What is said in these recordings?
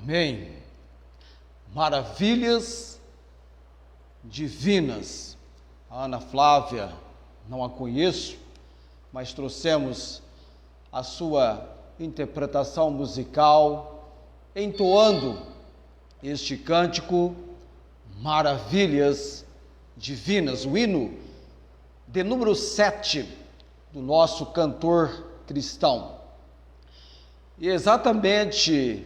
Amém. Maravilhas divinas. A Ana Flávia, não a conheço, mas trouxemos a sua interpretação musical, entoando este cântico, Maravilhas Divinas, o hino de número 7 do nosso cantor cristão. E exatamente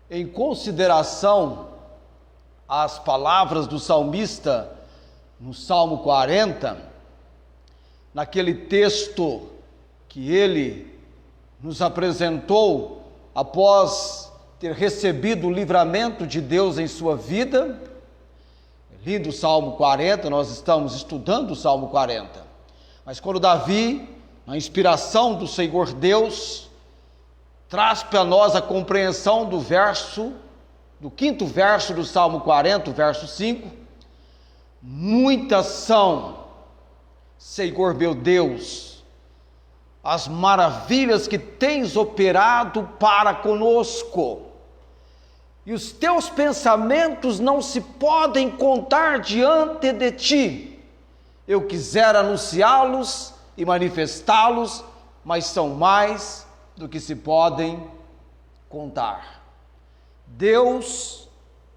em consideração às palavras do salmista no Salmo 40, naquele texto que ele nos apresentou após ter recebido o livramento de Deus em sua vida. Lindo o Salmo 40, nós estamos estudando o Salmo 40. Mas quando Davi, na inspiração do Senhor Deus, traz para nós a compreensão do quinto verso do Salmo 40, verso 5, muitas são, Senhor meu Deus, as maravilhas que tens operado para conosco, e os teus pensamentos não se podem contar diante de ti. Eu quisera anunciá-los e manifestá-los, mas são mais do que se podem contar. Deus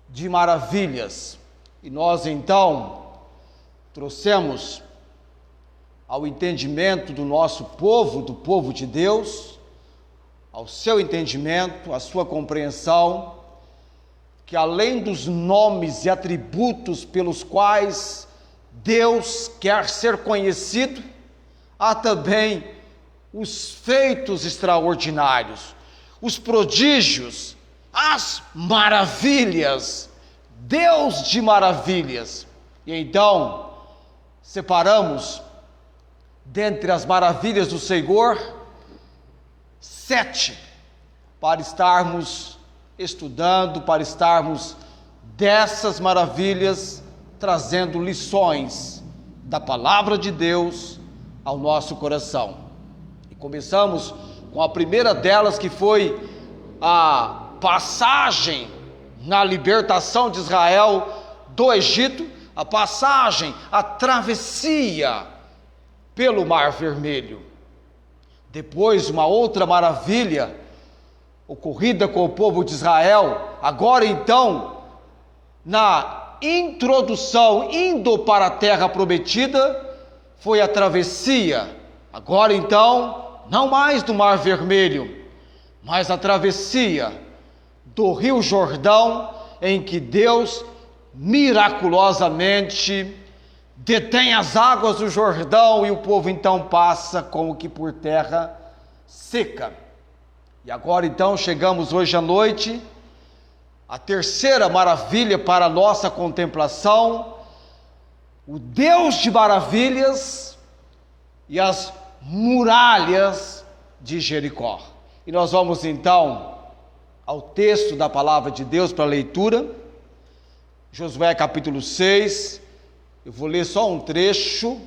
de maravilhas. E nós então trouxemos ao entendimento do nosso povo, do povo de Deus, ao seu entendimento, à sua compreensão, que além dos nomes e atributos pelos quais Deus quer ser conhecido, há também os feitos extraordinários, os prodígios, as maravilhas, Deus de maravilhas. E então, separamos dentre as maravilhas do Senhor 7, para estarmos estudando, para estarmos dessas maravilhas trazendo lições da palavra de Deus ao nosso coração. E começamos com a primeira delas, que foi a passagem na libertação de Israel do Egito, a passagem, a travessia pelo Mar Vermelho. Depois, uma outra maravilha ocorrida com o povo de Israel, agora então, na introdução, indo para a terra prometida, foi a travessia, agora então, não mais do Mar Vermelho, mas a travessia do Rio Jordão, em que Deus miraculosamente detém as águas do Jordão e o povo então passa como que por terra seca. E agora então chegamos hoje à noite, a terceira maravilha para a nossa contemplação, o Deus de maravilhas e as muralhas de Jericó. E nós vamos então ao texto da palavra de Deus para leitura, Josué capítulo 6, eu vou ler só um trecho,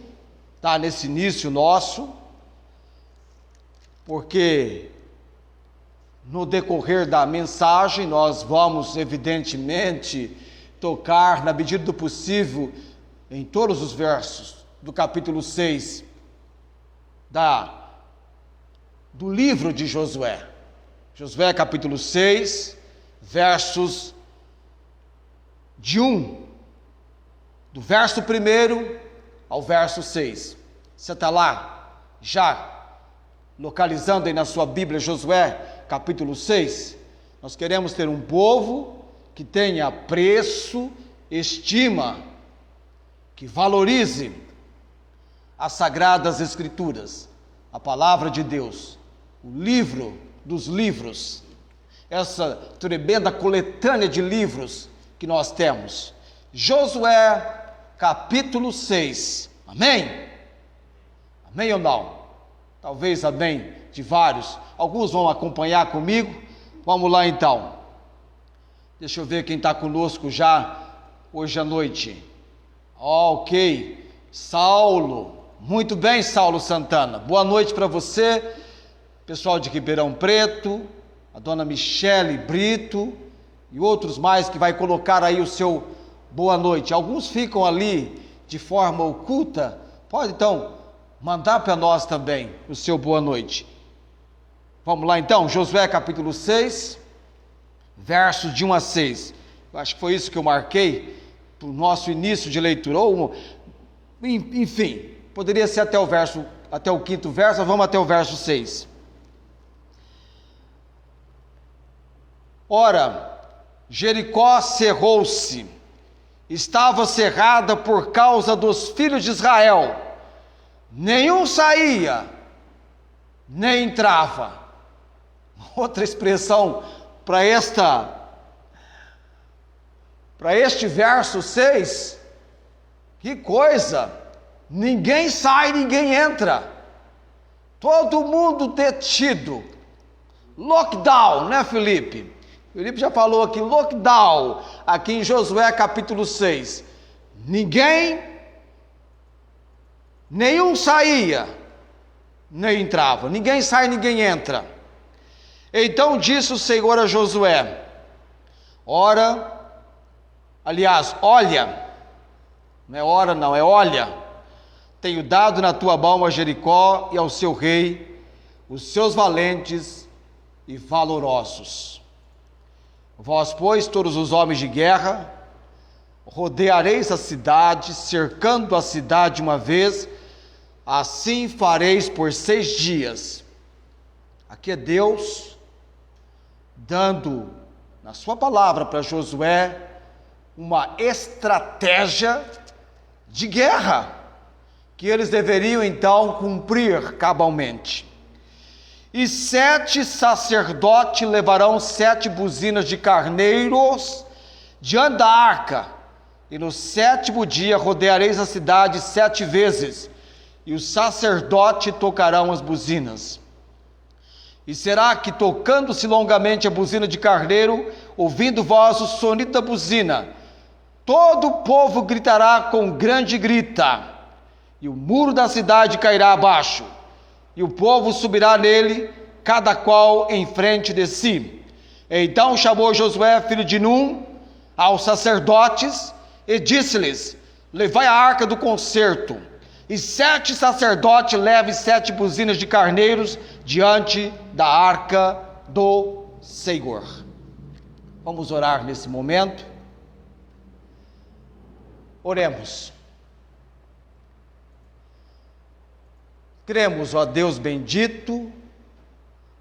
tá, nesse início nosso, porque no decorrer da mensagem nós vamos evidentemente tocar na medida do possível em todos os versos do capítulo 6 do livro de Josué. Josué capítulo 6, versos do verso 1 ao verso 6. Você está lá, já localizando aí na sua Bíblia, Josué capítulo 6. Nós queremos ter um povo que tenha apreço, estima, que valorize as sagradas escrituras, a palavra de Deus, o livro dos livros, essa tremenda coletânea de livros que nós temos. Josué capítulo 6, amém? Amém ou não? Talvez amém de vários, alguns vão acompanhar comigo. Vamos lá então, deixa eu ver quem está conosco já hoje à noite. Ok, Saulo, muito bem, Saulo Santana, boa noite para você, pessoal de Ribeirão Preto, a dona Michele Brito e outros mais que vai colocar aí o seu boa noite. Alguns ficam ali de forma oculta, pode então mandar para nós também o seu boa noite. Vamos lá então, Josué capítulo 6, versos de 1 a 6. Eu acho que foi isso que eu marquei para o nosso início de leitura. Enfim, poderia ser até o quinto verso, vamos até o verso 6. Ora, Jericó cerrou-se, estava cerrada por causa dos filhos de Israel, nenhum saía, nem entrava. Outra expressão para este verso 6, que coisa, ninguém sai, ninguém entra, todo mundo detido, lockdown, né, Felipe? Felipe já falou aqui, lockdown, aqui em Josué capítulo 6, nenhum saía, nem entrava, ninguém sai, ninguém entra. Então disse o Senhor a Josué, olha, não é ora não, é olha, tenho dado na tua mão a Jericó e ao seu rei, os seus valentes e valorosos. Vós, pois, todos os homens de guerra, rodeareis a cidade, cercando a cidade uma vez, assim fareis por 6 dias. Aqui é Deus dando, na sua palavra para Josué, uma estratégia de guerra, que eles deveriam então cumprir cabalmente. E 7 sacerdotes levarão 7 buzinas de carneiros diante da arca, e no 7º dia rodeareis a cidade 7 vezes, e os sacerdotes tocarão as buzinas. E será que, tocando-se longamente a buzina de carneiro, ouvindo vós o sonido da buzina, todo o povo gritará com grande grita, e o muro da cidade cairá abaixo, e o povo subirá nele, cada qual em frente de si. Então chamou Josué, filho de Num, aos sacerdotes, e disse-lhes, levai a arca do concerto, e 7 sacerdotes levem 7 buzinas de carneiros diante da arca do Senhor. Vamos orar nesse momento. Oremos. Cremos, ó Deus bendito,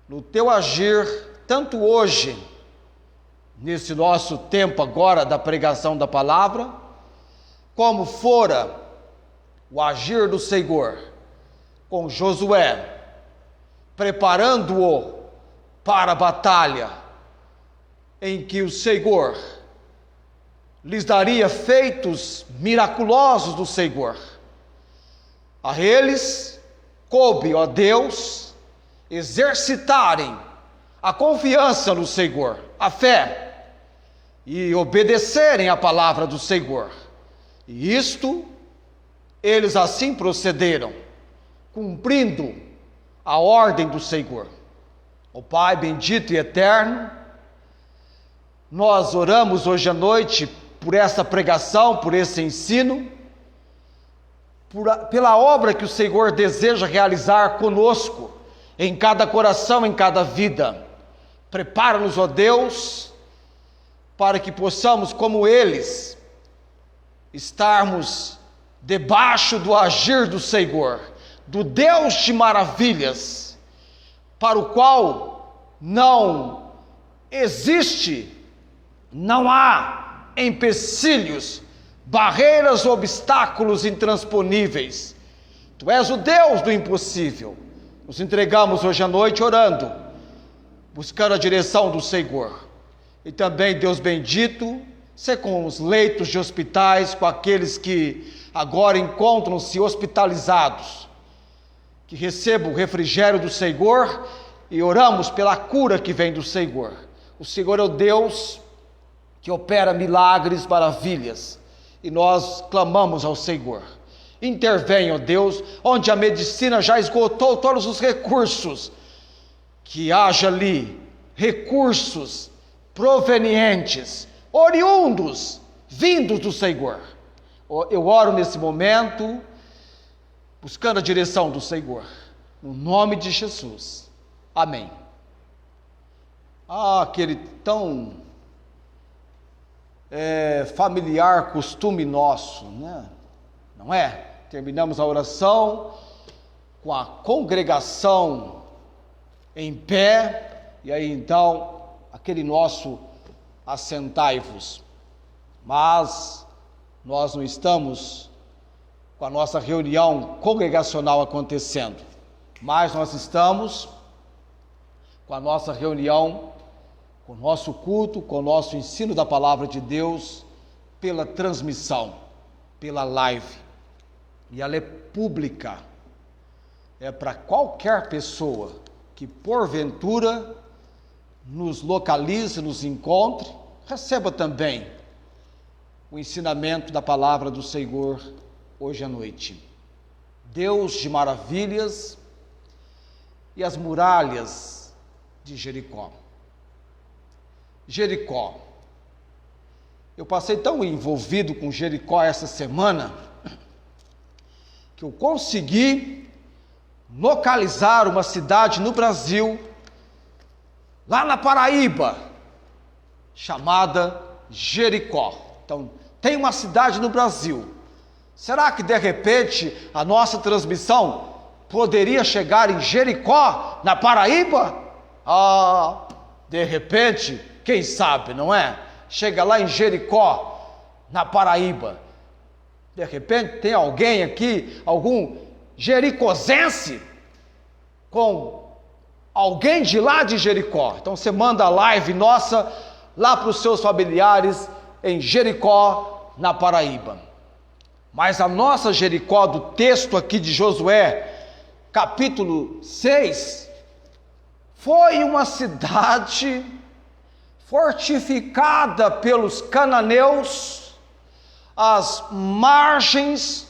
no teu agir, tanto hoje, nesse nosso tempo agora da pregação da palavra, como fora o agir do Senhor com Josué, preparando-o para a batalha, em que o Senhor lhes daria feitos miraculosos do Senhor. A eles coube, ó Deus, exercitarem a confiança no Senhor, a fé, e obedecerem à palavra do Senhor. E isto, eles assim procederam, cumprindo a ordem do Senhor. Ó Pai bendito e eterno, nós oramos hoje à noite por essa pregação, por esse ensino, pela obra que o Senhor deseja realizar conosco, em cada coração, em cada vida. Prepara-nos, ó Deus, para que possamos, como eles, estarmos debaixo do agir do Senhor, do Deus de maravilhas, para o qual não há empecilhos, barreiras, obstáculos intransponíveis. Tu és o Deus do impossível. Nos entregamos hoje à noite orando, buscando a direção do Senhor. E também, Deus bendito, ser com os leitos de hospitais, com aqueles que agora encontram-se hospitalizados, que recebam o refrigério do Senhor, e oramos pela cura que vem do Senhor. O Senhor é o Deus que opera milagres, maravilhas, e nós clamamos ao Senhor. Intervenha, ó Deus, onde a medicina já esgotou todos os recursos, que haja ali recursos provenientes, oriundos, vindos do Senhor. Eu oro nesse momento, buscando a direção do Senhor, no nome de Jesus. Amém. Aquele tão familiar costume nosso, né? Não é? Terminamos a oração com a congregação em pé, e aí então, aquele nosso assentai-vos. Mas nós não estamos com a nossa reunião congregacional acontecendo, mas nós estamos com a nossa reunião, com o nosso culto, com o nosso ensino da palavra de Deus, pela transmissão, pela live. E ela é pública, é para qualquer pessoa que porventura nos localize, nos encontre, receba também o ensinamento da palavra do Senhor hoje à noite. Deus de maravilhas e as muralhas de Jericó. Jericó. Eu passei tão envolvido com Jericó essa semana que eu consegui localizar uma cidade no Brasil, lá na Paraíba, chamada Jericó. Então, tem uma cidade no Brasil. Será que de repente a nossa transmissão poderia chegar em Jericó, na Paraíba? De repente, quem sabe, não é? Chega lá em Jericó, na Paraíba. De repente tem alguém aqui, algum jericosense, com alguém de lá de Jericó. Então você manda a live nossa lá para os seus familiares em Jericó, na Paraíba. Mas a nossa Jericó, do texto aqui de Josué, capítulo 6, foi uma cidade fortificada pelos cananeus, às margens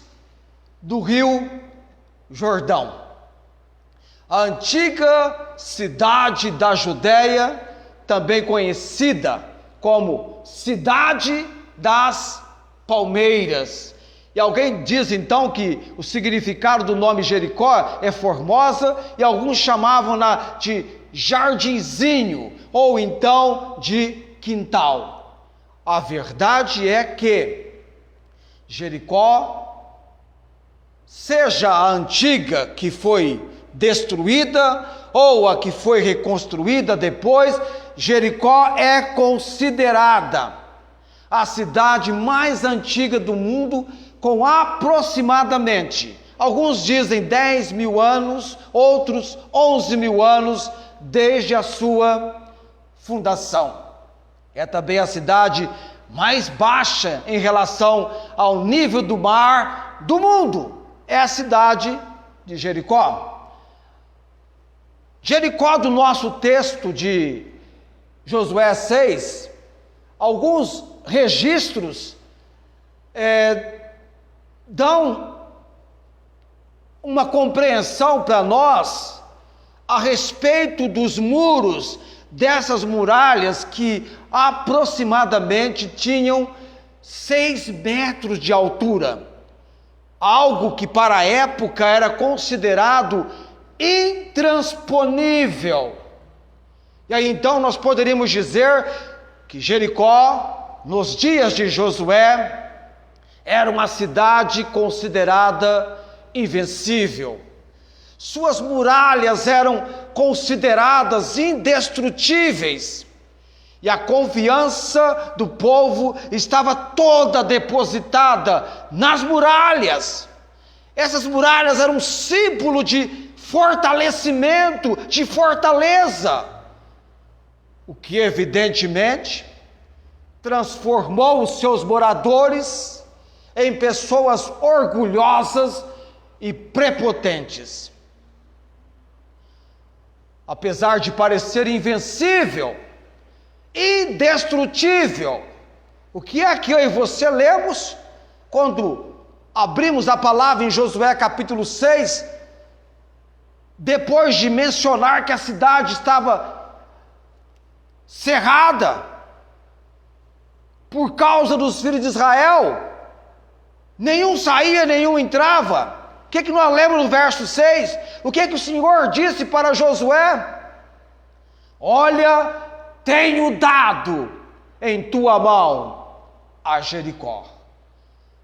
do rio Jordão. A antiga cidade da Judéia, também conhecida como Cidade das Palmeiras. E alguém diz então que o significado do nome Jericó é formosa, e alguns chamavam-na de jardinzinho, ou então de quintal. A verdade é que Jericó, seja a antiga que foi destruída, ou a que foi reconstruída depois, Jericó é considerada a cidade mais antiga do mundo, com aproximadamente, alguns dizem 10 mil anos, outros 11 mil anos, desde a sua fundação. É também a cidade mais baixa em relação ao nível do mar do mundo. É a cidade de Jericó. Jericó, do nosso texto de Josué 6, alguns registros dão uma compreensão para nós a respeito dos muros dessas muralhas, que aproximadamente tinham 6 metros de altura, algo que para a época era considerado intransponível. E aí então nós poderíamos dizer que Jericó, nos dias de Josué, era uma cidade considerada invencível. Suas muralhas eram consideradas indestrutíveis, e a confiança do povo estava toda depositada nas muralhas. Essas muralhas eram um símbolo de fortalecimento, de fortaleza, o que evidentemente transformou os seus moradores em pessoas orgulhosas e prepotentes. Apesar de parecer invencível, indestrutível, o que é que eu e você lemos quando abrimos a palavra em Josué capítulo 6, depois de mencionar que a cidade estava cerrada por causa dos filhos de Israel. Nenhum saía, nenhum entrava. O que nós lemos no verso 6? O que o Senhor disse para Josué? Olha, tenho dado em tua mão a Jericó.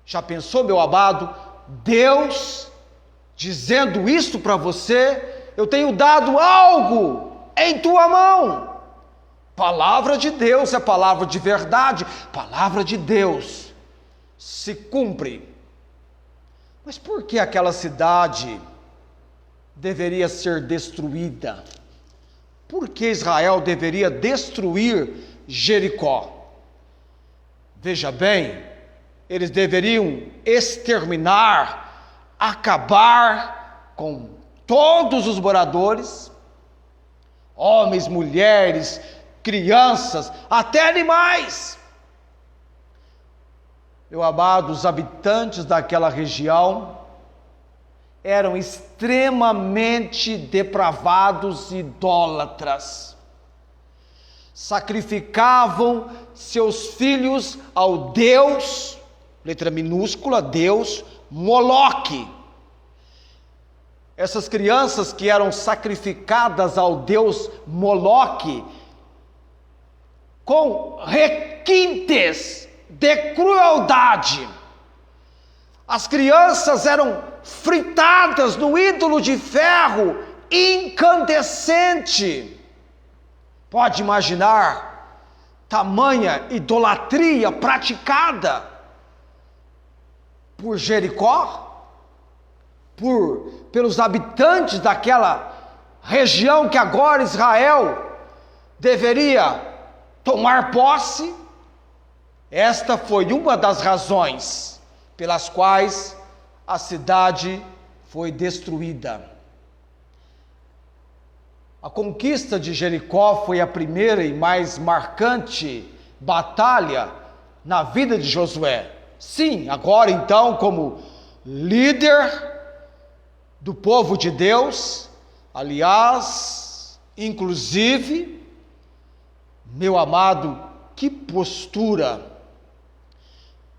Já pensou, meu amado, Deus dizendo isso para você? Eu tenho dado algo em tua mão. Palavra de Deus é palavra de verdade, palavra de Deus se cumpre. Mas por que aquela cidade deveria ser destruída? Por que Israel deveria destruir Jericó? Veja bem, eles deveriam exterminar, acabar com todos os moradores, homens, mulheres, crianças, até animais. Meu amado, os habitantes daquela região eram extremamente depravados e idólatras. Sacrificavam seus filhos ao Deus, letra minúscula, Deus, Moloque. Essas crianças que eram sacrificadas ao Deus Moloque, com requintes de crueldade. As crianças eram fritadas no ídolo de ferro incandescente. Pode imaginar tamanha idolatria praticada por Jericó, pelos habitantes daquela região que agora Israel deveria tomar posse. Esta foi uma das razões pelas quais a cidade foi destruída. A conquista de Jericó foi a primeira e mais marcante batalha na vida de Josué. Sim, agora então, como líder do povo de Deus, aliás, inclusive, meu amado, que postura,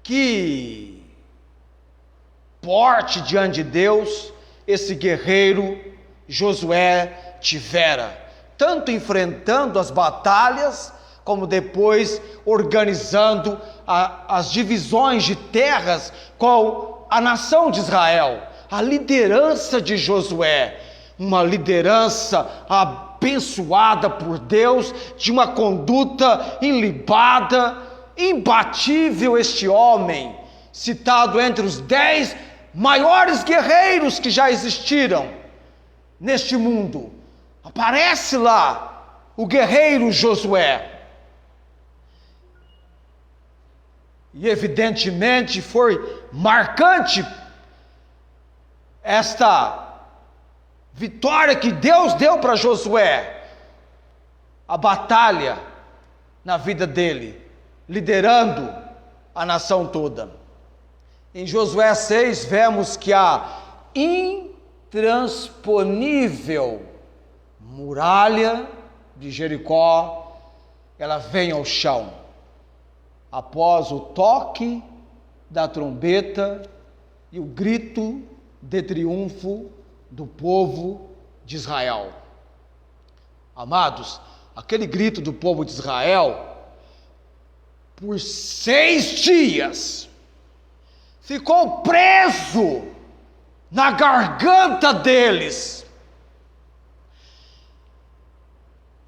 que porte diante de Deus esse guerreiro Josué tivera, tanto enfrentando as batalhas, como depois organizando as divisões de terras com a nação de Israel. A liderança de Josué, uma liderança abençoada por Deus, de uma conduta ilibada, imbatível. Este homem, citado entre os 10 maiores guerreiros que já existiram neste mundo, aparece lá o guerreiro Josué. E evidentemente foi marcante esta vitória que Deus deu para Josué, a batalha na vida dele, liderando a nação toda. Em Josué 6 vemos que a intransponível muralha de Jericó, ela vem ao chão, após o toque da trombeta e o grito de triunfo do povo de Israel. Amados, aquele grito do povo de Israel, por 6 dias, ficou preso na garganta deles.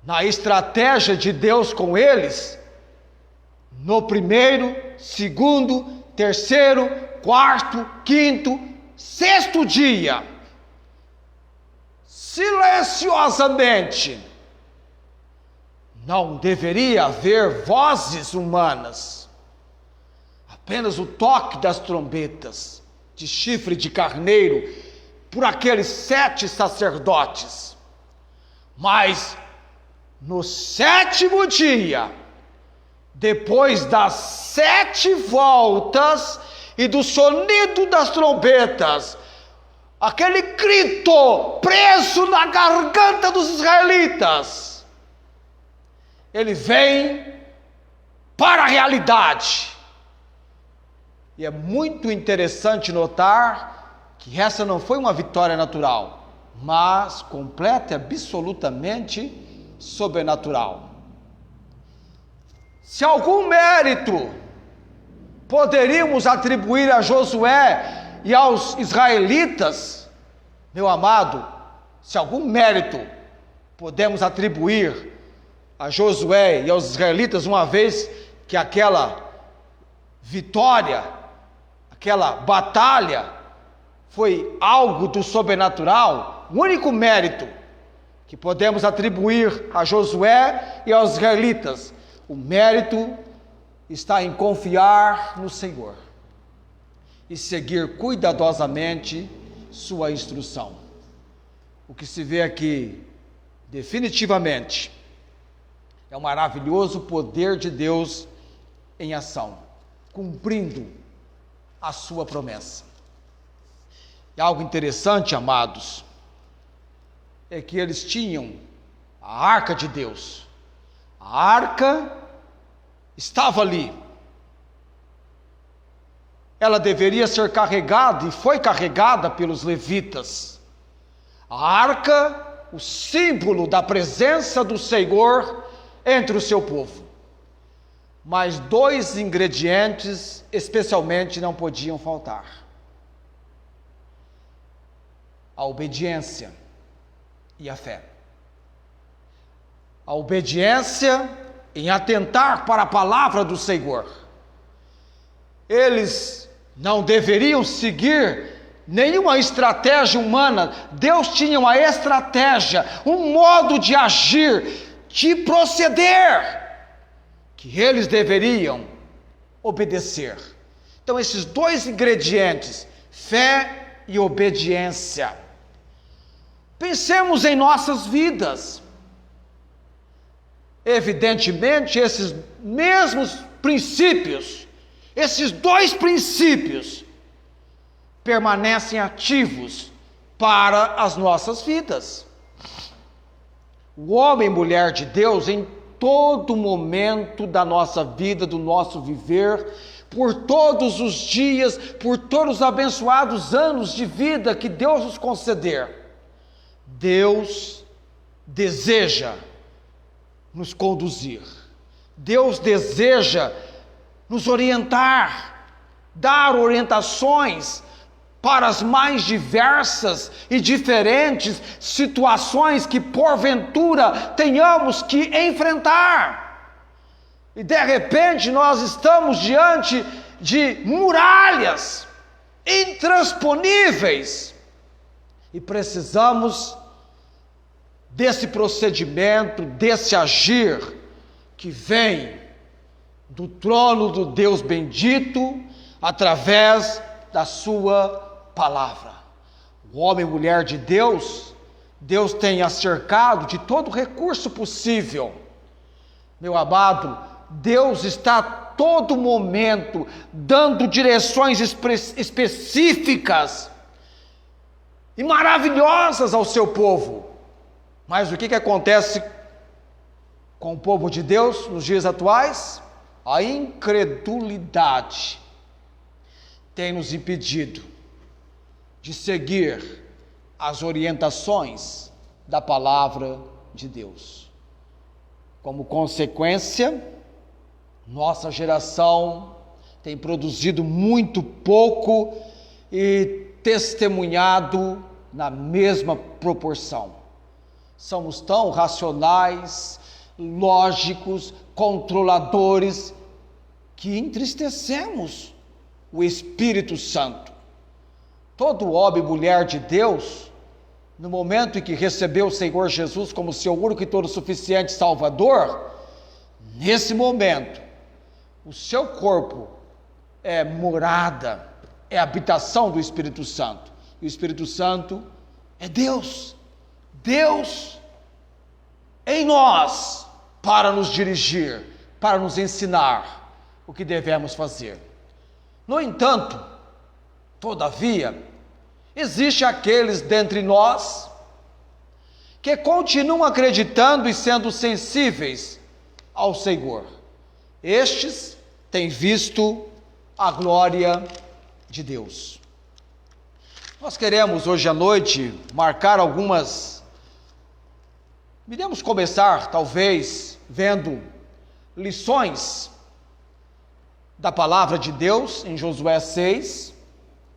Na estratégia de Deus com eles, no primeiro, segundo, terceiro, quarto, quinto, sexto dia, silenciosamente, não deveria haver vozes humanas, apenas o toque das trombetas de chifre de carneiro por aqueles 7 sacerdotes. Mas no 7º dia, depois das 7 voltas e do sonido das trombetas, aquele grito preso na garganta dos israelitas, ele vem para a realidade. E é muito interessante notar que essa não foi uma vitória natural, mas completa e absolutamente sobrenatural. Se algum mérito poderíamos atribuir a Josué e aos israelitas, meu amado, se algum mérito podemos atribuir a Josué e aos israelitas, uma vez que aquela vitória, aquela batalha foi algo do sobrenatural, o único mérito que podemos atribuir a Josué e aos israelitas, o mérito está em confiar no Senhor e seguir cuidadosamente sua instrução. O que se vê aqui, definitivamente, é o maravilhoso poder de Deus em ação, cumprindo a sua promessa. E algo interessante, amados, é que eles tinham a arca de Deus. A arca estava ali. Ela deveria ser carregada e foi carregada pelos levitas. A arca, o símbolo da presença do Senhor entre o seu povo. Mas dois ingredientes especialmente não podiam faltar: a obediência e a fé. A obediência em atentar para a palavra do Senhor. Eles não deveriam seguir nenhuma estratégia humana. Deus tinha uma estratégia, um modo de agir, de proceder, que eles deveriam obedecer. Então, esses dois ingredientes, fé e obediência. Pensemos em nossas vidas. Evidentemente, esses mesmos princípios, esses dois princípios, permanecem ativos para as nossas vidas. O homem e mulher de Deus, em todo momento da nossa vida, do nosso viver, por todos os dias, por todos os abençoados anos de vida que Deus nos conceder, Deus deseja nos conduzir, Deus deseja nos orientar, dar orientações para as mais diversas e diferentes situações que porventura tenhamos que enfrentar. E de repente nós estamos diante de muralhas intransponíveis e precisamos desse procedimento, desse agir que vem do trono do Deus bendito através da sua palavra. O homem e mulher de Deus, Deus tem a cercado de todo recurso possível. Meu amado, Deus está a todo momento dando direções específicas e maravilhosas ao seu povo. Mas o que acontece com o povo de Deus nos dias atuais? A incredulidade tem nos impedido de seguir as orientações da palavra de Deus. Como consequência, nossa geração tem produzido muito pouco e testemunhado na mesma proporção. Somos tão racionais, lógicos, controladores, que entristecemos o Espírito Santo. Todo homem e mulher de Deus, no momento em que recebeu o Senhor Jesus como seu único e todo suficiente Salvador, nesse momento, o seu corpo é morada, é habitação do Espírito Santo. E o Espírito Santo é Deus. Deus em nós, para nos dirigir, para nos ensinar o que devemos fazer. No entanto, todavia, existem aqueles dentre nós que continuam acreditando e sendo sensíveis ao Senhor. Estes têm visto a glória de Deus. Nós queremos hoje à noite marcar iremos começar talvez vendo lições da palavra de Deus em Josué 6,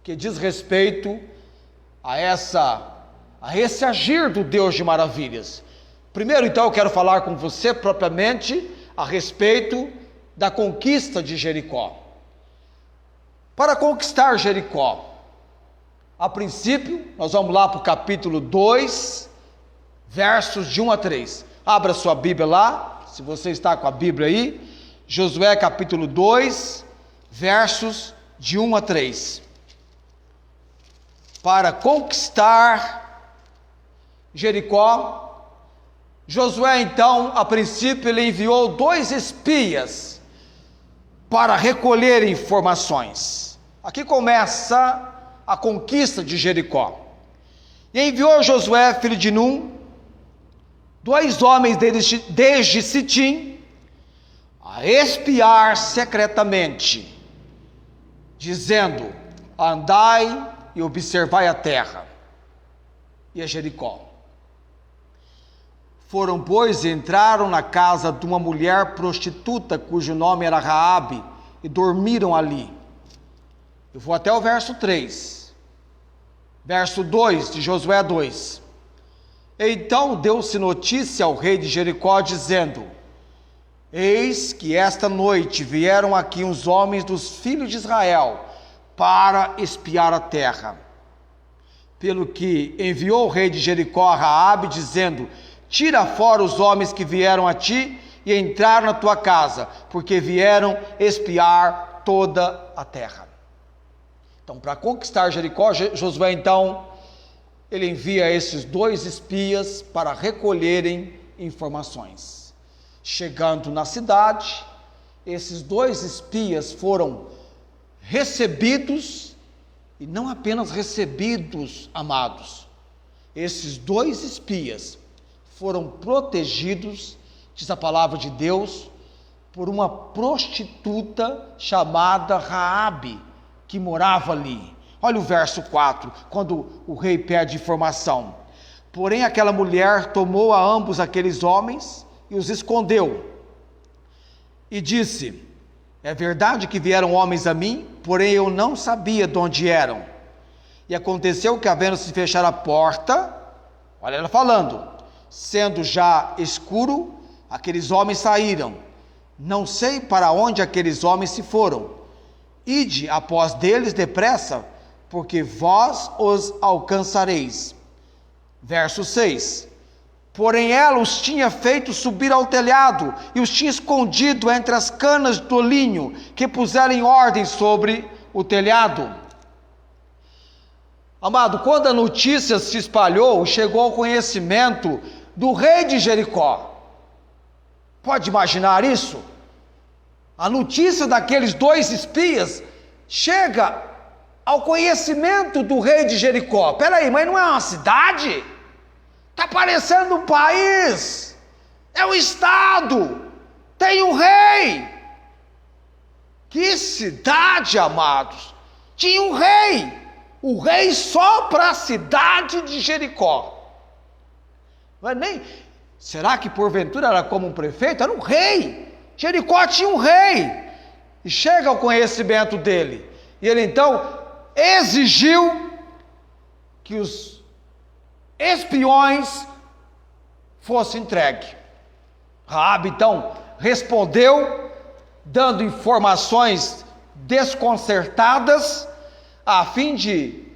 que diz respeito a esse agir do Deus de maravilhas. Primeiro, então, eu quero falar com você propriamente a respeito da conquista de Jericó. Para conquistar Jericó, a princípio, nós vamos lá para o capítulo 2, versos de 1 a 3. Abra sua Bíblia lá, se você está com a Bíblia aí. Josué capítulo 2, versos de 1 a 3. Para conquistar Jericó, Josué então, a princípio, ele enviou 2 espias para recolher informações. Aqui começa a conquista de Jericó. E enviou Josué, filho de Num, 2 homens desde Sitim, a espiar secretamente, dizendo: andai e observai a terra e a Jericó. Foram, pois, e entraram na casa de uma mulher prostituta, cujo nome era Raabe, e dormiram ali. Eu vou até o verso 3, verso 2 de Josué 2. Então deu-se notícia ao rei de Jericó, dizendo: eis que esta noite vieram aqui uns homens dos filhos de Israel para espiar a terra. Pelo que enviou o rei de Jericó a Raabe, dizendo: tira fora os homens que vieram a ti e entraram na tua casa, porque vieram espiar toda a terra. Então, para conquistar Jericó, Josué então, ele envia esses 2 espias para recolherem informações. Chegando na cidade, esses 2 espias foram recebidos, e não apenas recebidos, amados. Esses 2 espias foram protegidos, diz a palavra de Deus, por uma prostituta chamada Raabe, que morava ali. Olha o verso 4, quando o rei pede informação. Porém aquela mulher tomou a ambos aqueles homens e os escondeu, e disse: é verdade que vieram homens a mim, porém eu não sabia de onde eram. E aconteceu que, havendo se fechar a porta, olha ela falando, sendo já escuro, aqueles homens saíram. Não sei para onde aqueles homens se foram. Ide após deles depressa, porque vós os alcançareis. Verso 6. Porém ela os tinha feito subir ao telhado, e os tinha escondido entre as canas do linho, que puseram em ordem sobre o telhado. Amado, quando a notícia se espalhou, chegou ao conhecimento do rei de Jericó. Pode imaginar isso? A notícia daqueles 2 espias chega ao conhecimento do rei de Jericó. Peraí, mas não é uma cidade? Está parecendo um país, é um estado, tem um rei. Que cidade, amados? Tinha um rei, o rei só para a cidade de Jericó. Não é nem, será que porventura era como um prefeito? Era um rei. Jericó tinha um rei, e chega ao conhecimento dele, e ele então exigiu que os espiões fossem entregues. Raabe então respondeu, dando informações desconcertadas, a fim de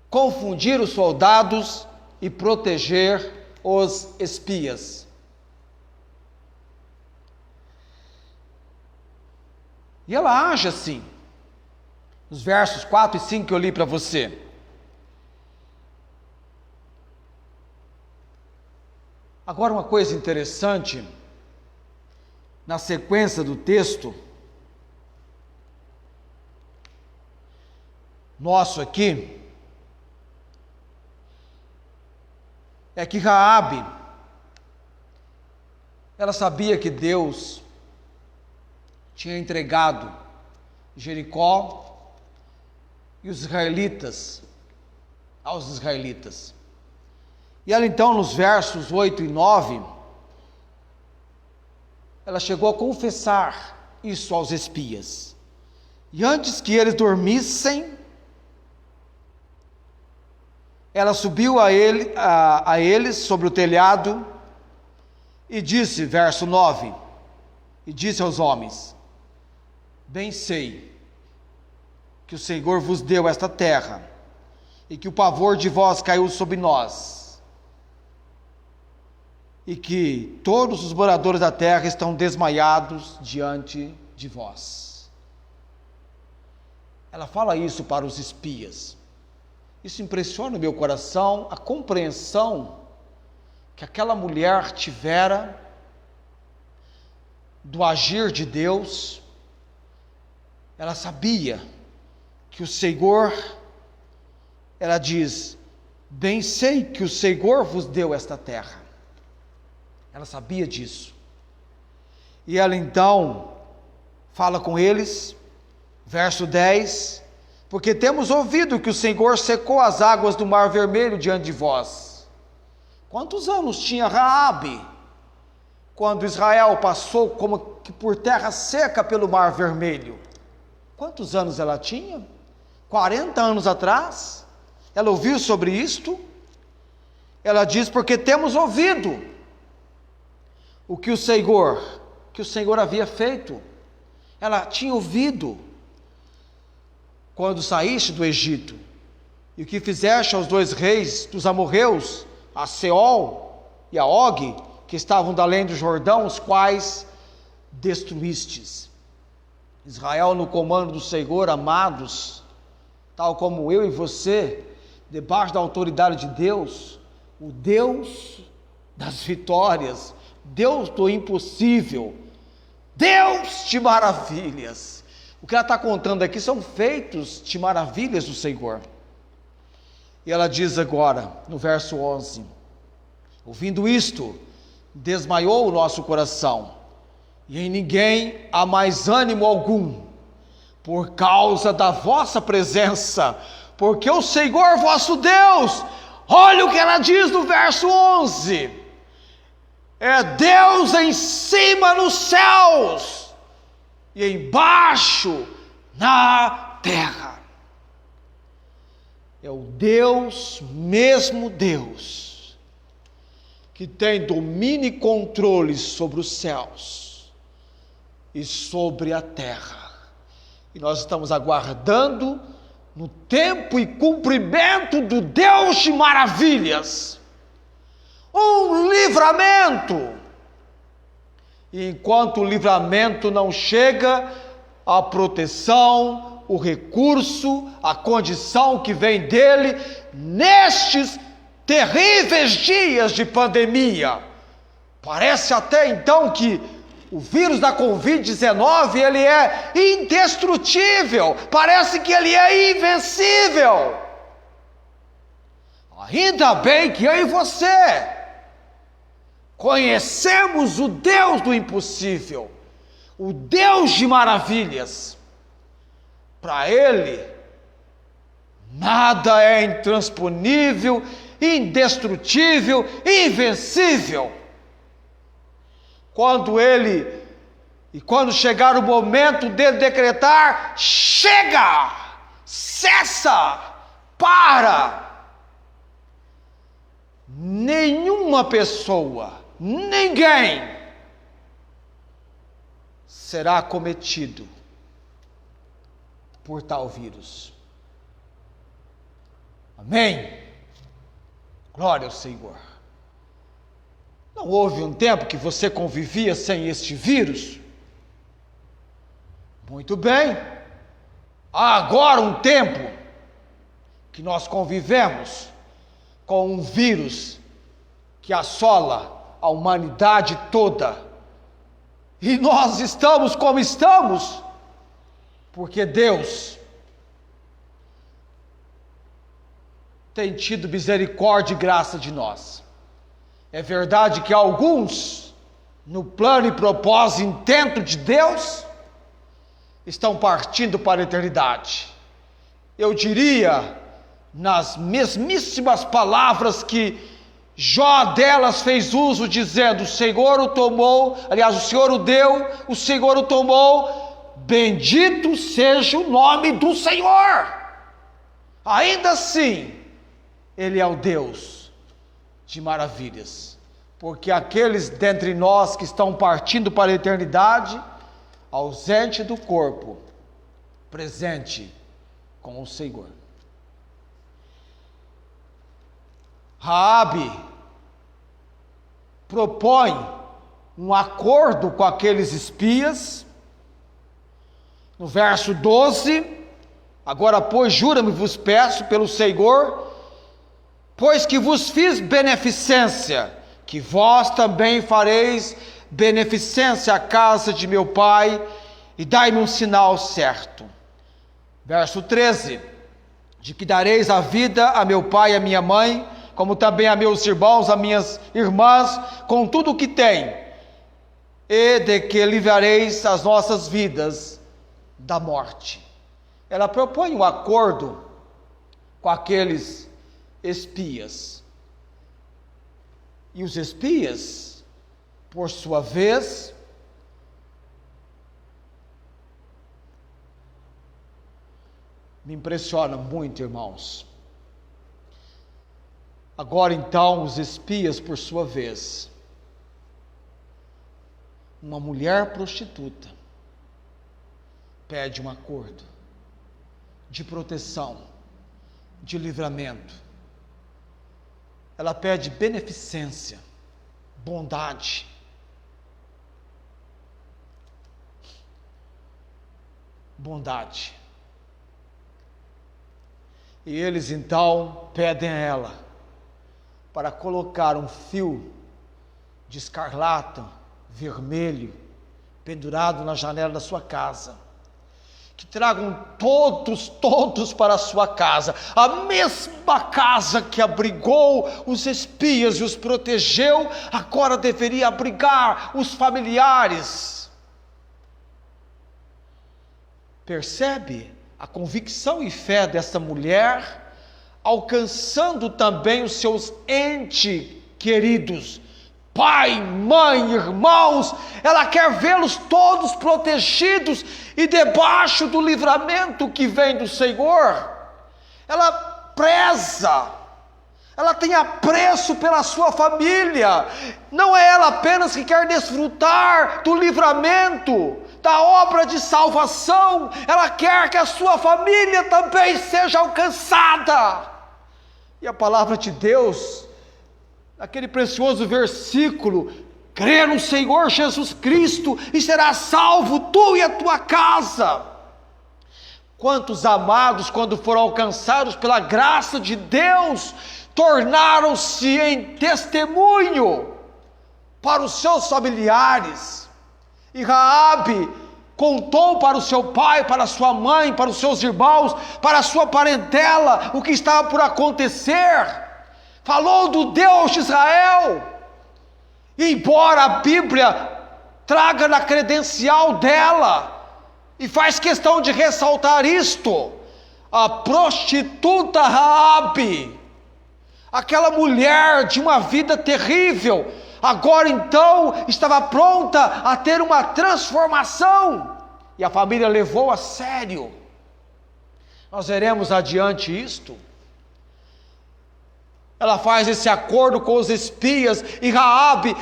confundir os soldados e proteger os espias. E ela age assim, nos versos 4 e 5 que eu li para você. Agora, uma coisa interessante, na sequência do texto nosso aqui, é que Raabe, Ela sabia que Deus tinha entregado Jericó e os israelitas aos israelitas. E ela então, nos versos 8 e 9, ela chegou a confessar isso aos espias. E antes que eles dormissem, ela subiu a eles sobre o telhado e disse, verso 9, e disse aos homens: bem sei que o Senhor vos deu esta terra, e que o pavor de vós caiu sobre nós, e que todos os moradores da terra estão desmaiados diante de vós. Ela fala isso para os espias. Isso impressiona o meu coração, a compreensão que aquela mulher tivera do agir de Deus. Ela sabia que o Senhor, ela diz, bem sei que o Senhor vos deu esta terra. Ela sabia disso. E ela então fala com eles, verso 10, porque temos ouvido que o Senhor secou as águas do Mar Vermelho diante de vós. Quantos anos tinha Raabe quando Israel passou como que por terra seca pelo Mar Vermelho? Quantos anos ela tinha? 40 anos atrás? Ela ouviu sobre isto? Ela diz, porque temos ouvido o que o Senhor havia feito. Ela tinha ouvido quando saíste do Egito, e o que fizeste aos dois reis dos amorreus, a Seol e a Og, que estavam da além do Jordão, os quais destruístes. Israel no comando do Senhor, amados, tal como eu e você, debaixo da autoridade de Deus, o Deus das vitórias, Deus do impossível, Deus de maravilhas. O que ela está contando aqui são feitos de maravilhas do Senhor. E ela diz agora, no verso 11, ouvindo isto, desmaiou o nosso coração, e em ninguém há mais ânimo algum, por causa da vossa presença, porque o Senhor vosso Deus, olha o que ela diz no verso 11, é Deus em cima nos céus, e embaixo na terra. É o Deus, mesmo Deus, que tem domínio e controle sobre os céus e sobre a terra. E nós estamos aguardando no tempo e cumprimento do Deus de maravilhas, um livramento. E enquanto o livramento não chega, a proteção, o recurso, a condição que vem dele, nestes terríveis dias de pandemia, parece até então que o vírus da Covid-19, ele é indestrutível, parece que ele é invencível. Ainda bem que eu e você conhecemos o Deus do impossível, o Deus de maravilhas. Para Ele, nada é intransponível, indestrutível, invencível. Quando chegar o momento dele decretar, chega, cessa, para. Nenhuma pessoa, ninguém será acometido por tal vírus. Amém? Glória ao Senhor. Não houve um tempo que você convivia sem este vírus? Muito bem. Há agora um tempo que nós convivemos com um vírus que assola a humanidade toda. E nós estamos como estamos, porque Deus tem tido misericórdia e graça de nós. É verdade que alguns no plano e propósito, intento de Deus, estão partindo para a eternidade. Eu diria, nas mesmíssimas palavras que Jó delas fez uso, dizendo: o Senhor o tomou, aliás, o Senhor o deu, o Senhor o tomou, bendito seja o nome do Senhor. Ainda assim, Ele é o Deus de maravilhas, porque aqueles dentre nós que estão partindo para a eternidade, ausente do corpo, presente com o Senhor. Raabe propõe um acordo com aqueles espias. No verso 12: agora, pois, jura-me, vos peço pelo Senhor, pois que vos fiz beneficência, que vós também fareis beneficência à casa de meu pai, e dai-me um sinal certo. Verso 13: de que dareis a vida a meu pai e a minha mãe, como também a meus irmãos, a minhas irmãs, com tudo o que tem, e de que livrareis as nossas vidas da morte. Ela propõe um acordo com aqueles espias. E os espias, por sua vez, me impressionam muito, irmãos. Agora então, os espias, por sua vez, uma mulher prostituta pede um acordo de proteção, de livramento. Ela pede beneficência, bondade. Bondade. E eles então pedem a ela para colocar um fio de escarlata vermelho pendurado na janela da sua casa, que tragam todos para a sua casa, a mesma casa que abrigou os espias e os protegeu, agora deveria abrigar os familiares. Percebe a convicção e fé dessa mulher, alcançando também os seus entes queridos, pai, mãe, irmãos. Ela quer vê-los todos protegidos e debaixo do livramento que vem do Senhor. Ela preza, ela tem apreço pela sua família. Não é ela apenas que quer desfrutar do livramento, da obra de salvação, ela quer que a sua família também seja alcançada. E a palavra de Deus, aquele precioso versículo: crê no Senhor Jesus Cristo e serás salvo tu e a tua casa. Quantos amados, quando foram alcançados pela graça de Deus, tornaram-se em testemunho para os seus familiares. E Raabe contou para o seu pai, para a sua mãe, para os seus irmãos, para a sua parentela, o que estava por acontecer. Falou do Deus de Israel. E embora a Bíblia traga na credencial dela, e faz questão de ressaltar isto, a prostituta Raabe, aquela mulher de uma vida terrível, agora então estava pronta a ter uma transformação, e a família levou a sério. Nós veremos adiante isto. Ela faz esse acordo com os espias, e Raabe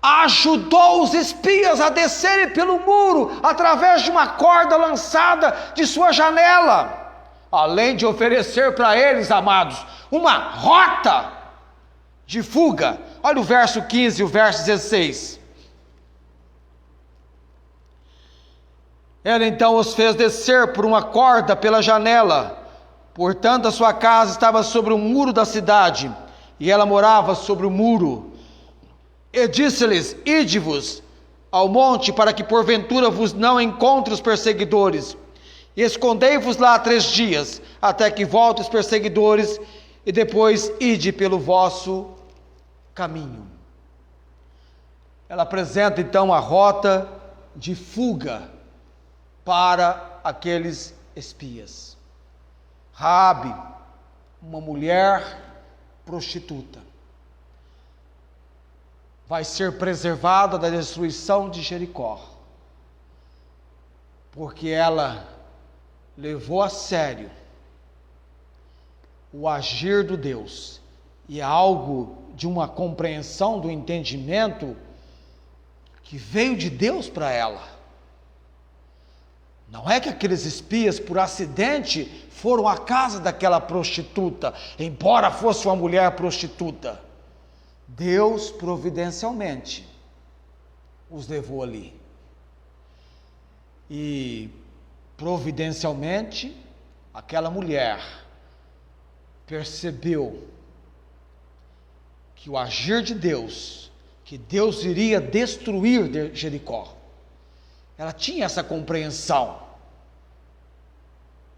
ajudou os espias a descerem pelo muro, através de uma corda lançada de sua janela, além de oferecer para eles, amados, uma rota de fuga. Olha o verso 15 e o verso 16. Ela então os fez descer por uma corda pela janela, portanto a sua casa estava sobre o muro da cidade, e ela morava sobre o muro. E disse-lhes: ide-vos ao monte, para que porventura vos não encontre os perseguidores, e escondei-vos lá 3 dias, até que voltem os perseguidores, e depois ide pelo vosso caminho. ela apresenta então a rota de fuga para aqueles espias. Raabe, uma mulher prostituta, vai ser preservada da destruição de Jericó, porque ela levou a sério o agir do Deus, e é algo de uma compreensão do entendimento que veio de Deus para ela. Não é que aqueles espias, por acidente, foram à casa daquela prostituta, embora fosse uma mulher prostituta. Deus, providencialmente, os levou ali. E, providencialmente, aquela mulher percebeu que o agir de Deus, que Deus iria destruir Jericó. Ela tinha essa compreensão.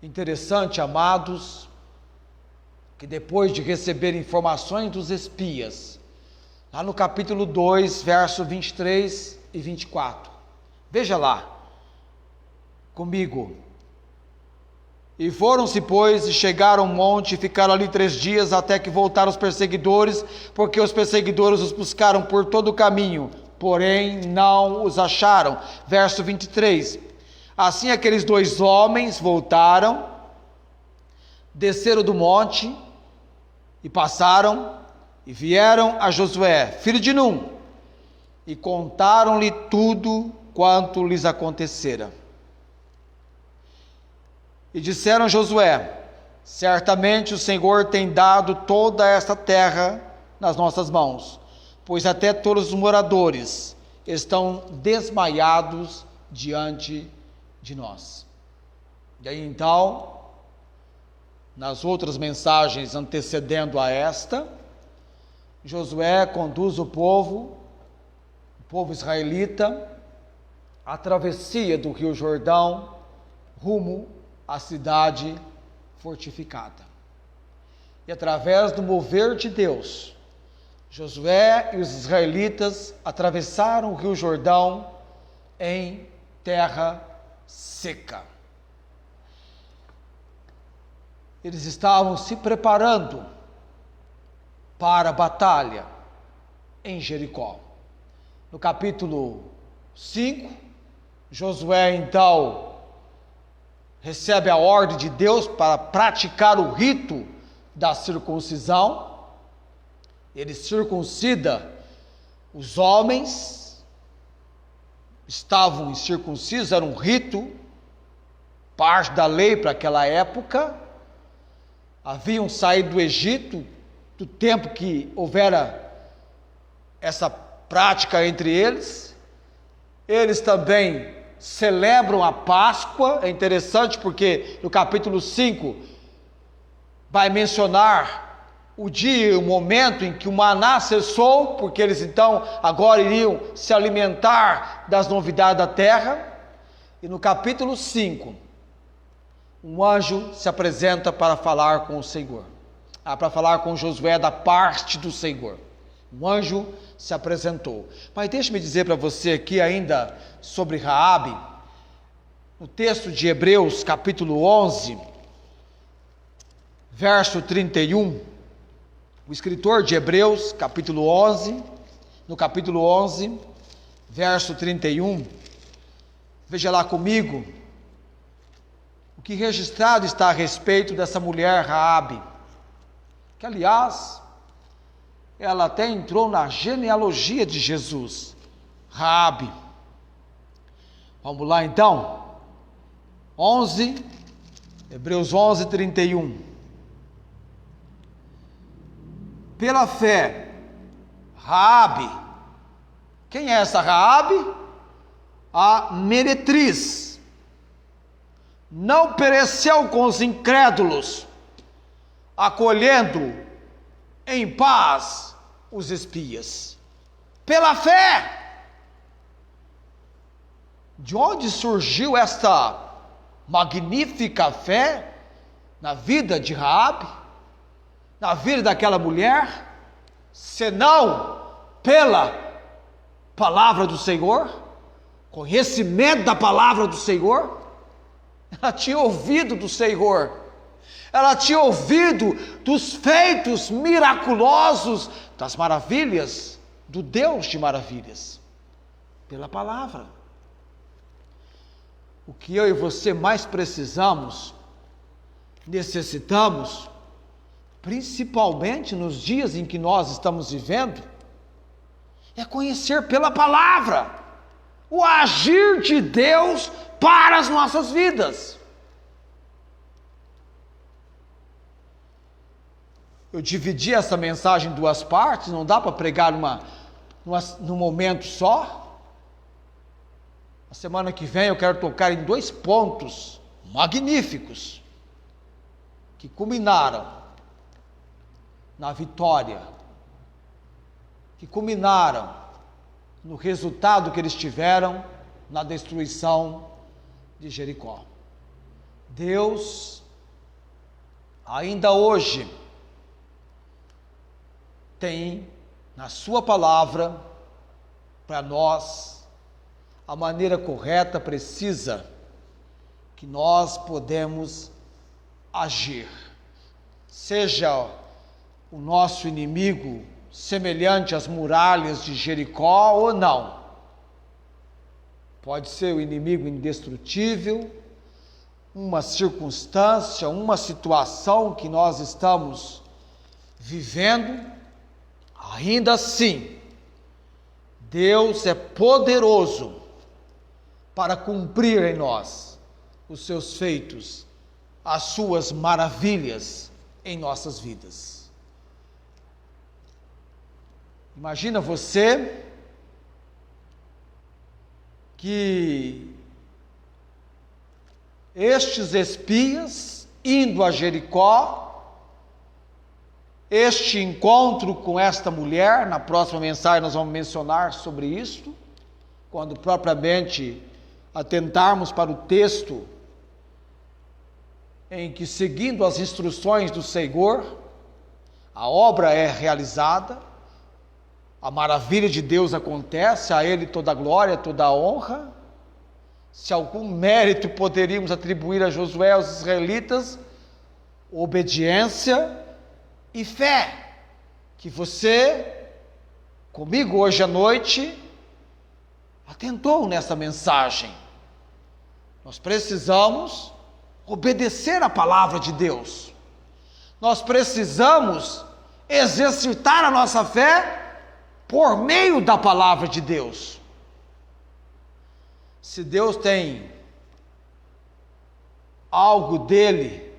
Interessante, amados, que depois de receber informações dos espias, lá no capítulo 2, verso 23 e 24, veja lá comigo. E foram-se, pois, e chegaram ao monte, e ficaram ali 3 dias, até que voltaram os perseguidores, porque os perseguidores os buscaram por todo o caminho, porém não os acharam. Verso 23, assim aqueles 2 homens voltaram, desceram do monte, e passaram, e vieram a Josué, filho de Num, e contaram-lhe tudo quanto lhes acontecera. E disseram a Josué: certamente o Senhor tem dado toda esta terra nas nossas mãos, pois até todos os moradores estão desmaiados diante de nós. E aí então, nas outras mensagens antecedendo a esta, Josué conduz o povo israelita, à travessia do Rio Jordão, rumo à cidade fortificada. E através do mover de Deus, Josué e os israelitas atravessaram o Rio Jordão em terra seca. Eles estavam se preparando para a batalha em Jericó. No capítulo 5, Josué então recebe a ordem de Deus para praticar o rito da circuncisão. Ele circuncida os homens, estavam incircuncisos, era um rito, parte da lei para aquela época. Haviam saído do Egito, do tempo que houvera essa prática entre eles. Eles também celebram a Páscoa. É interessante porque no capítulo 5 vai mencionar o dia e o momento em que o maná cessou, porque eles então agora iriam se alimentar das novidades da terra. E no capítulo 5, um anjo se apresenta para falar com o Senhor, para falar com Josué da parte do Senhor. Um anjo se apresentou. Mas deixe-me dizer para você aqui ainda sobre Raabe, no texto de Hebreus, capítulo 11, verso 31, o escritor de Hebreus, capítulo 11, no capítulo 11, verso 31, veja lá comigo, o que registrado está a respeito dessa mulher Raabe, que aliás, ela até entrou na genealogia de Jesus, Raabe. Vamos lá então, Hebreus 11, 31. Pela fé, Raabe, quem é essa Raabe? A meretriz, não pereceu com os incrédulos, acolhendo em paz os espias. Pela fé. De onde surgiu esta magnífica fé na vida de Raabe, na vida daquela mulher, senão pela palavra do Senhor, conhecimento da palavra do Senhor. Ela tinha ouvido do Senhor, ela tinha ouvido dos feitos miraculosos, das maravilhas do Deus de maravilhas, pela palavra. O que eu e você mais precisamos, necessitamos, principalmente nos dias em que nós estamos vivendo, é conhecer pela palavra o agir de Deus para as nossas vidas. Eu dividi essa mensagem em duas partes, não dá para pregar num momento só. A semana que vem eu quero tocar em 2 pontos magníficos que culminaram na vitória, que culminaram no resultado que eles tiveram na destruição de Jericó. Deus, ainda hoje, tem na sua palavra para nós a maneira correta, precisa, que nós podemos agir. Seja o nosso inimigo semelhante às muralhas de Jericó ou não. Pode ser o inimigo indestrutível, uma circunstância, uma situação que nós estamos vivendo. Ainda assim, Deus é poderoso para cumprir em nós os seus feitos, as suas maravilhas em nossas vidas. Imagina você que estes espias indo a Jericó, este encontro com esta mulher, na próxima mensagem nós vamos mencionar sobre isso, quando propriamente atentarmos para o texto em que, seguindo as instruções do Senhor, a obra é realizada, a maravilha de Deus acontece, a Ele toda a glória, toda a honra. Se algum mérito poderíamos atribuir a Josué e aos israelitas, obediência e fé, que você, comigo hoje à noite, atentou nessa mensagem. Nós precisamos obedecer a palavra de Deus. Nós precisamos exercitar a nossa fé por meio da palavra de Deus. Se Deus tem algo dele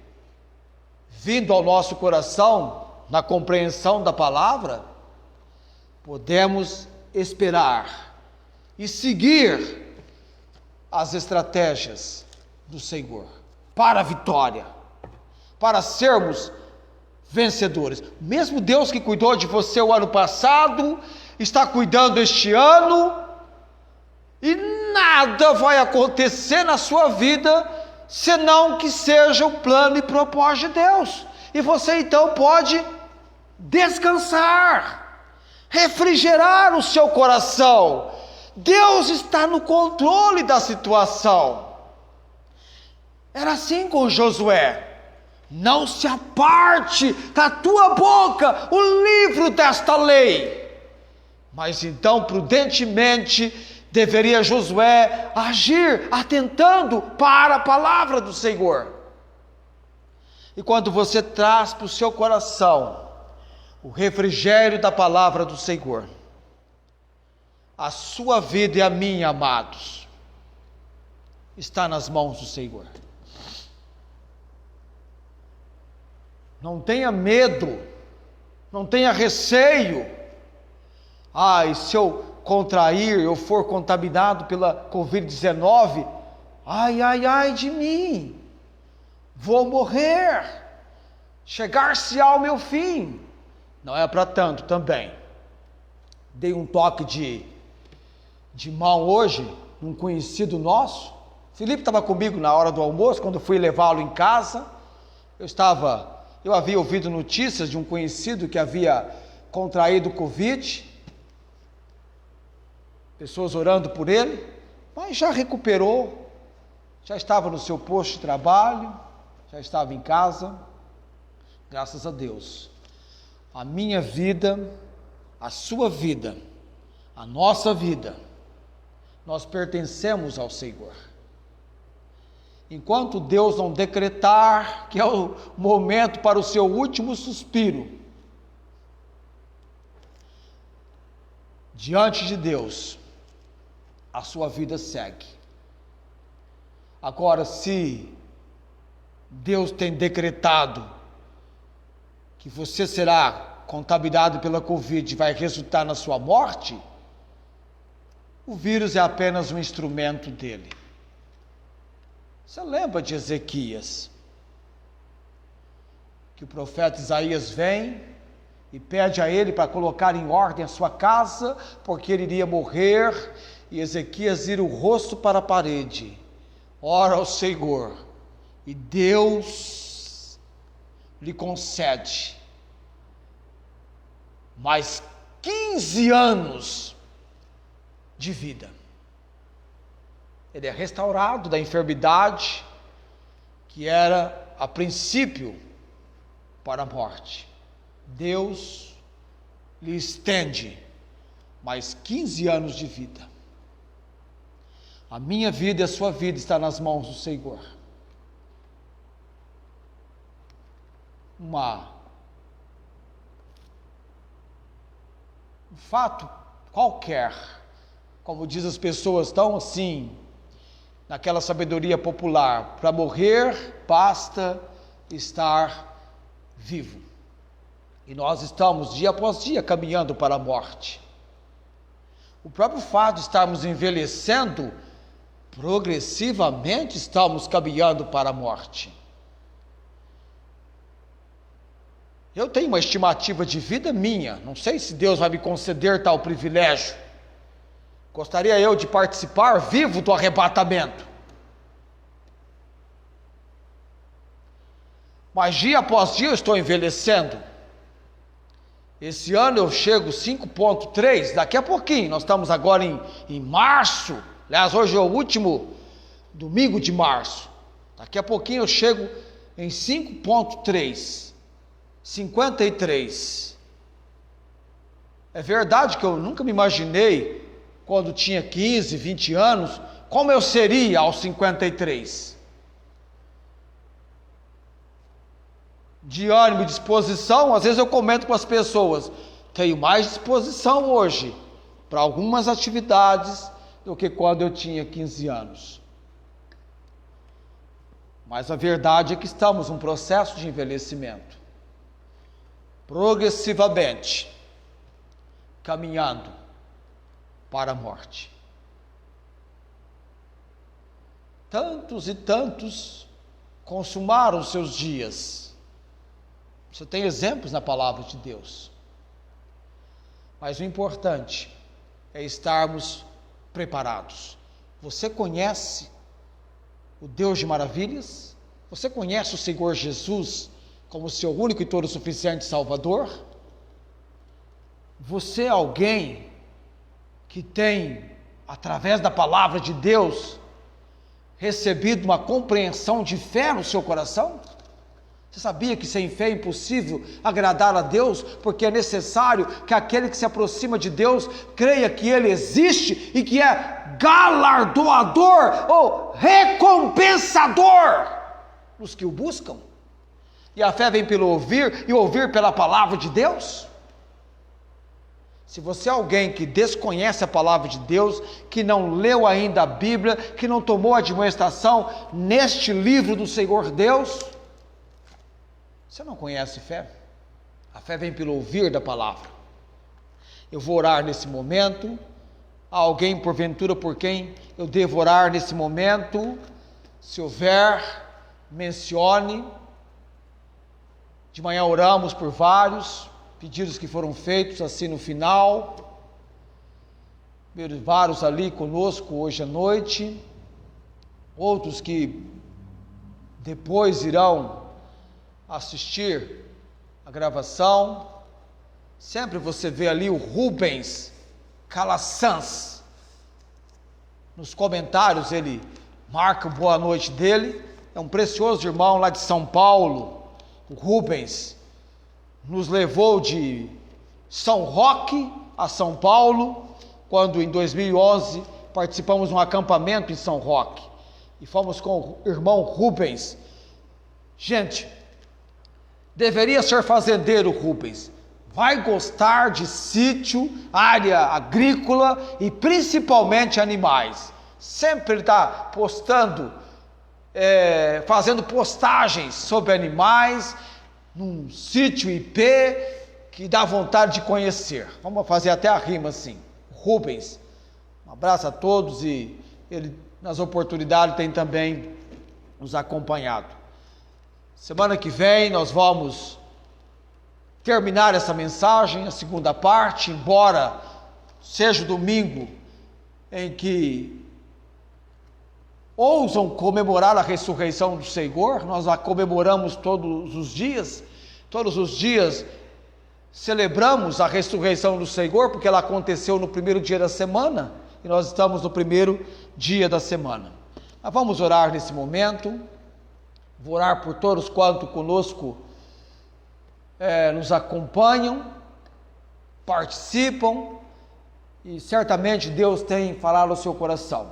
vindo ao nosso coração, na compreensão da palavra, podemos esperar e seguir as estratégias do Senhor para a vitória, para sermos vencedores. Mesmo Deus que cuidou de você o ano passado, está cuidando este ano, e nada vai acontecer na sua vida, senão que seja o plano e propósito de Deus, e você então pode descansar, refrigerar o seu coração. Deus está no controle da situação. Era assim com Josué: não se aparte da tua boca o livro desta lei. Mas então, prudentemente, deveria Josué agir atentando para a palavra do Senhor. E quando você traz para o seu coração o refrigério da palavra do Senhor, a sua vida e a minha, amados, está nas mãos do Senhor. Não tenha medo, não tenha receio. E se eu contrair, eu for contaminado pela Covid-19, ai de mim, vou morrer, chegar-se-á o meu fim. Não é para tanto também. Dei um toque de mão hoje, num conhecido nosso. Felipe estava comigo na hora do almoço, quando fui levá-lo em casa. Eu havia ouvido notícias de um conhecido que havia contraído Covid. pessoas orando por ele, mas já recuperou, já estava no seu posto de trabalho, já estava em casa, graças a Deus. A minha vida, a sua vida, a nossa vida, nós pertencemos ao Senhor. Enquanto Deus não decretar que é o momento para o seu último suspiro, diante de Deus, a sua vida segue. Agora, se Deus tem decretado que você será contaminado pela Covid e vai resultar na sua morte, o vírus é apenas um instrumento dele. Você lembra de Ezequias? Que o profeta Isaías vem e pede a ele para colocar em ordem a sua casa, porque ele iria morrer, e Ezequias vira o rosto para a parede, ora ao Senhor, e Deus lhe concede mais 15 anos de vida. Ele é restaurado da enfermidade que era a princípio para a morte. Deus lhe estende mais 15 anos de vida. A minha vida e a sua vida está nas mãos do Senhor. Um fato qualquer, como diz as pessoas tão assim, naquela sabedoria popular, para morrer basta estar vivo. E nós estamos dia após dia caminhando para a morte. O próprio fato de estarmos envelhecendo, progressivamente estamos caminhando para a morte. Eu tenho uma estimativa de vida minha, não sei se Deus vai me conceder tal privilégio. Gostaria eu de participar vivo do arrebatamento. Mas dia após dia eu estou envelhecendo. Esse ano eu chego 5,3, daqui a pouquinho, nós estamos agora em março, aliás, hoje é o último domingo de março. Daqui a pouquinho eu chego em 5,3, 53. É verdade que eu nunca me imaginei, quando tinha 15, 20 anos, como eu seria aos 53. De ânimo e disposição, às vezes eu comento com as pessoas, tenho mais disposição hoje para algumas atividades do que quando eu tinha 15 anos. Mas a verdade é que estamos num processo de envelhecimento, progressivamente, caminhando para a morte. Tantos e tantos consumaram seus dias. Você tem exemplos na palavra de Deus. Mas o importante é estarmos preparados. Você conhece o Deus de maravilhas? Você conhece o Senhor Jesus como seu único e todo suficiente Salvador? Você é alguém que tem, através da palavra de Deus, recebido uma compreensão de fé no seu coração? Você sabia que sem fé é impossível agradar a Deus, porque é necessário que aquele que se aproxima de Deus creia que Ele existe e que é galardoador ou recompensador dos que o buscam? E a fé vem pelo ouvir e ouvir pela palavra de Deus? Se você é alguém que desconhece a palavra de Deus, que não leu ainda a Bíblia, que não tomou a admoestação neste livro do Senhor Deus, você não conhece fé? A fé vem pelo ouvir da palavra. Eu vou orar nesse momento. Há alguém porventura por quem eu devo orar nesse momento? Se houver, mencione. De manhã oramos por vários pedidos que foram feitos assim no final. Vários ali conosco hoje à noite. Outros que depois irão assistir a gravação. Sempre você vê ali o Rubens Calassans, nos comentários ele marca boa noite dele. É um precioso irmão lá de São Paulo, o Rubens. Nos levou de São Roque a São Paulo, quando em 2011 participamos de um acampamento em São Roque. E fomos com o irmão Rubens. Gente, deveria ser fazendeiro Rubens. Vai gostar de sítio, área agrícola e principalmente animais. Sempre ele está postando, fazendo postagens sobre animais, num sítio IP que dá vontade de conhecer. Vamos fazer até a rima assim. Rubens, um abraço a todos, e ele nas oportunidades tem também nos acompanhado. Semana que vem nós vamos terminar essa mensagem, a segunda parte, embora seja o domingo em que ousam comemorar a ressurreição do Senhor. Nós a comemoramos todos os dias celebramos a ressurreição do Senhor, porque ela aconteceu no primeiro dia da semana, e nós estamos no primeiro dia da semana. Mas vamos orar nesse momento. Vou orar por todos quanto conosco nos acompanham, participam, e certamente Deus tem falado ao seu coração.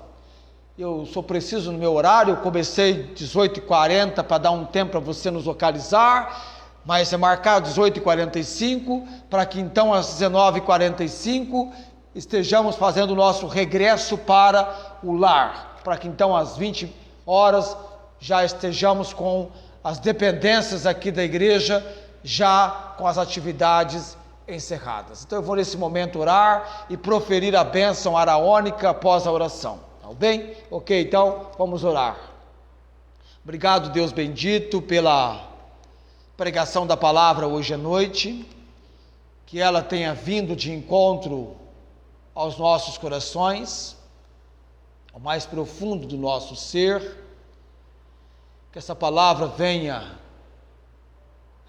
Eu sou preciso no meu horário, eu comecei 18h40 para dar um tempo para você nos localizar, mas é marcado 18h45, para que então às 19h45 estejamos fazendo o nosso regresso para o lar, para que então às 20 horas já estejamos com as dependências aqui da igreja, já com as atividades encerradas. Então eu vou nesse momento orar e proferir a bênção araônica após a oração, tá bem? Ok, então vamos orar. Obrigado, Deus bendito, pela pregação da palavra hoje à noite, que ela tenha vindo de encontro aos nossos corações, ao mais profundo do nosso ser, que essa palavra venha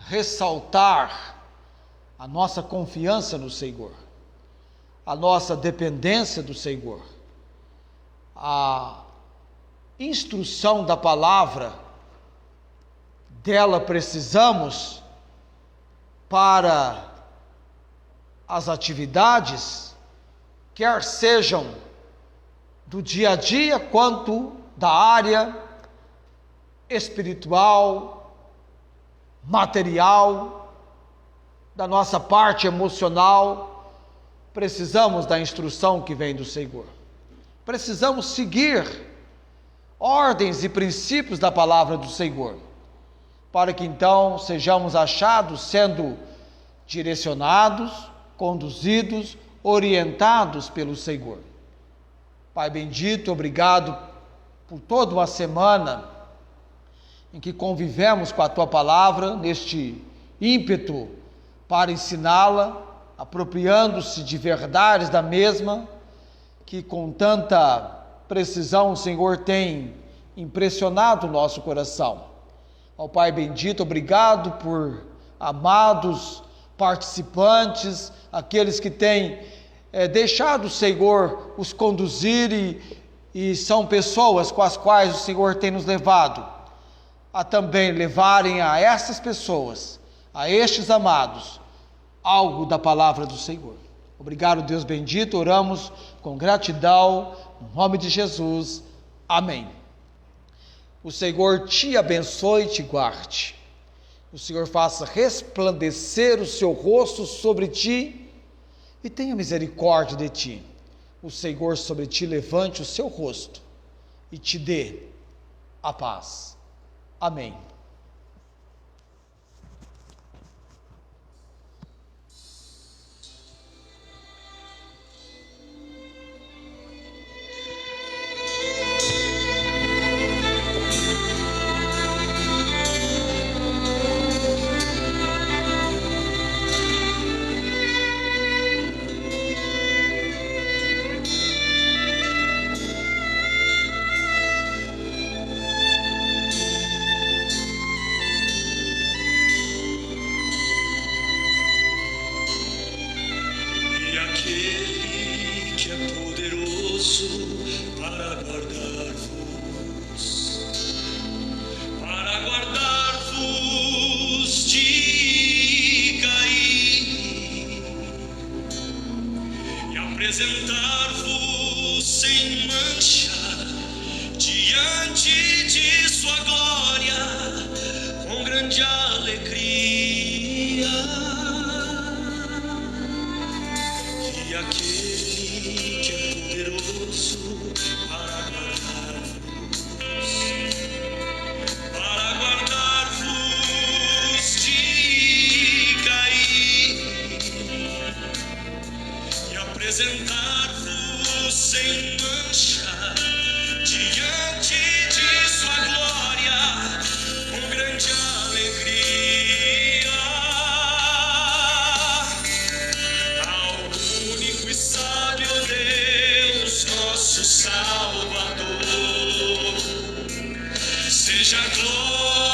ressaltar a nossa confiança no Senhor, a nossa dependência do Senhor, a instrução da palavra, dela precisamos para as atividades, quer sejam do dia a dia, quanto da área espiritual, material, da nossa parte emocional. Precisamos da instrução que vem do Senhor. Precisamos seguir ordens e princípios da palavra do Senhor, para que então sejamos achados sendo direcionados, conduzidos, orientados pelo Senhor. Pai bendito, obrigado por toda uma semana em que convivemos com a Tua palavra, neste ímpeto para ensiná-la, apropriando-se de verdades da mesma, que com tanta precisão o Senhor tem impressionado o nosso coração. Ó Pai bendito, obrigado por amados participantes, aqueles que têm deixado o Senhor os conduzir, e são pessoas com as quais o Senhor tem nos levado a também levarem a essas pessoas, a estes amados, algo da palavra do Senhor. Obrigado, Deus bendito, oramos com gratidão, no nome de Jesus, amém. O Senhor te abençoe e te guarde. O Senhor faça resplandecer o seu rosto sobre ti e tenha misericórdia de ti. O Senhor sobre ti levante o seu rosto e te dê a paz. Amém. apresentar-vos sem mancha diante de sua glória com grande alegria. E aquele que é poderoso para guardar-vos de cair e apresentar-vos sem mancha diante de sua glória com grande alegria. Ao único e sábio Deus, nosso Salvador, seja glória